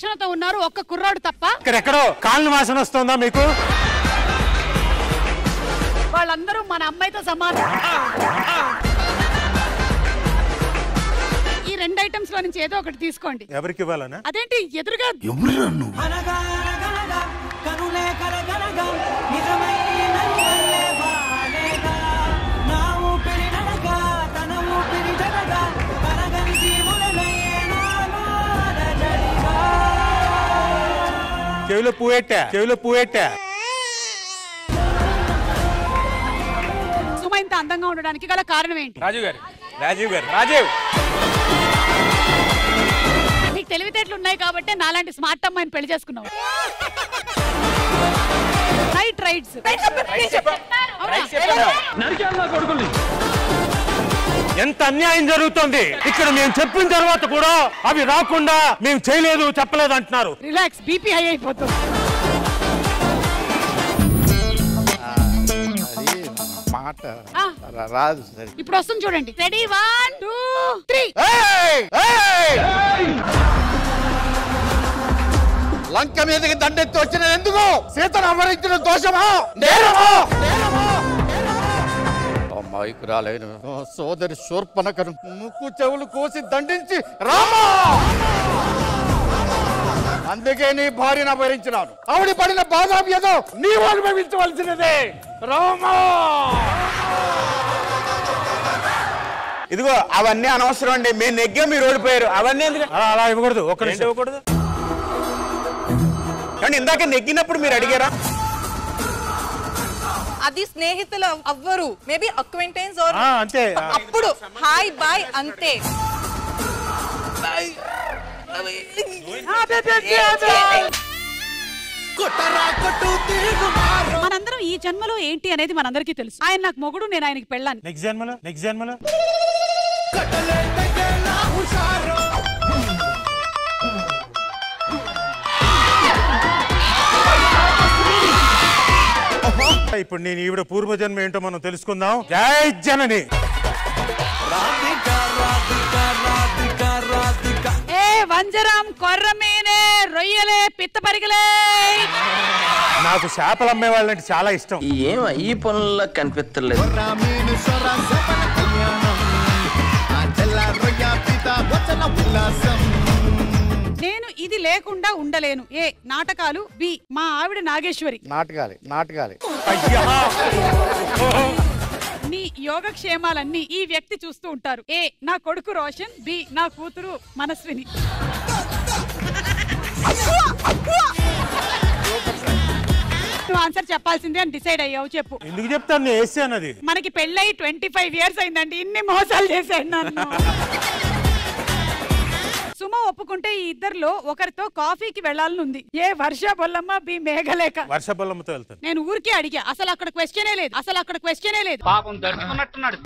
క్రమశిక్షణతో ఉన్నారు ఒక్క కుర్రాడు తప్ప. ఇక్కడెక్కడో కాళ్ళ వాసన వస్తుందా మీకు? వాళ్ళందరూ మన అమ్మాయితో సమానం. ఈ 2 ఐటమ్స్ లో నుంచి ఏదో ఒకటి తీసుకోండి. ఎవరికి ఇవ్వాలనా? అదేంటి ఎదురుగా చెవిలో పువ్వెట్టా. సుమ ఇంత అందంగా ఉండడానికి గల కారణం ఏంటి? రాజీవ్ నీకు తెలివితేటలు ఉన్నాయి కాబట్టి నాలాంటి స్మార్ట్ అమ్మాయిని పెళ్లి చేసుకున్నావు. నైట్ రైడ్స్ ఎంత అన్యాయం జరుగుతుంది ఇక్కడ. మేము చెప్పిన తర్వాత కూడా అవి రాకుండా మేము చేయలేదు చెప్పలేదు అంటున్నారు. రిలాక్స్, బీపీ హై అయిపోతుంది. మాట రాదు. ఇప్పుడు వస్తుంది చూడండి. రెడీ 1 2 3. లంక మీదకి దండెత్తి వచ్చిన ఎందుకు? సీతను అమరించిన దోషమా? అమాయకురాలైన సోదరి శూర్పణఖను ముక్కు చెవులు కోసి దండించి రామా, అందుకే నీ భార్యను అపహరించినాను. ఆవిడ పడిన బాధ ఏదో నీవు అనుభవించవలసినదే రామా. ఇదిగో అవన్నీ అనవసరం అండి. మేము నెగ్గా మీరు ఓడిపోయారు. అవన్నీ ఎందుకు అలా ఇవ్వకూడదు. ఇవ్వకూడదు కానీ ఇందాక నెగ్గినప్పుడు మీరు అడిగారా? అది స్నేహితులు అవ్వరు, మేబీ అక్వైంటెన్స్ ఆర్ అంతే. అప్పుడు హాయ్ బాయ్ అంతే. మనందరం ఈ జన్మలో ఏంటి అనేది మనందరికీ తెలుసు. ఆయన నాకు మొగుడు, నేను ఆయనకి పెళ్ళాను. నెక్స్ట్ జన్మలో ఇప్పుడు నేను ఈవిడ పూర్వజన్మ ఏంటో మనం తెలుసుకుందాం. జై జనని. ఏ వంజరం, కొర్రమీనే, రొయ్యలే, పిత్త పరిగలే. నాకు చేపలు అమ్మే వాళ్ళంటే చాలా ఇష్టం. ఏం ఈ పనుల్లో కనిపించలేదు. నేను ఇది లేకుండా ఉండలేను. ఏ నాటకాలు, బి మా ఆవిడ నాగేశ్వరి. నాటకాలి. నీ యోగక్షేమాలన్నీ ఈ వ్యక్తి చూస్తూ ఉంటారు. ఏ నా కొడుకు రోషన్, బి నా కూతురు మనస్విని. నువ్వు ఆన్సర్ చెప్పాల్సిందే అని డిసైడ్ అయ్యావు. చెప్పు. ఎందుకు చెప్తాను? నేను వేసాను. అది మనకి పెళ్ళై 25 years అయిందండి. ఇన్ని మోసాలు చేశాను నన్ను. సుమ ఒప్పుకుంటే ఈ ఇద్దరిలో ఒకరితో కాఫీకి వెళ్లాలని ఉంది. ఏ వర్ష బొల్లమ్మ, బి మేఘలేఖ. వర్ష బొల్లమ్మతో వెళ్తాను. నేను ఊరికే అడిగా, అసలు అక్కడ క్వశ్చనే లేదు. పాపం దడుచుకున్నట్టున్నాడు.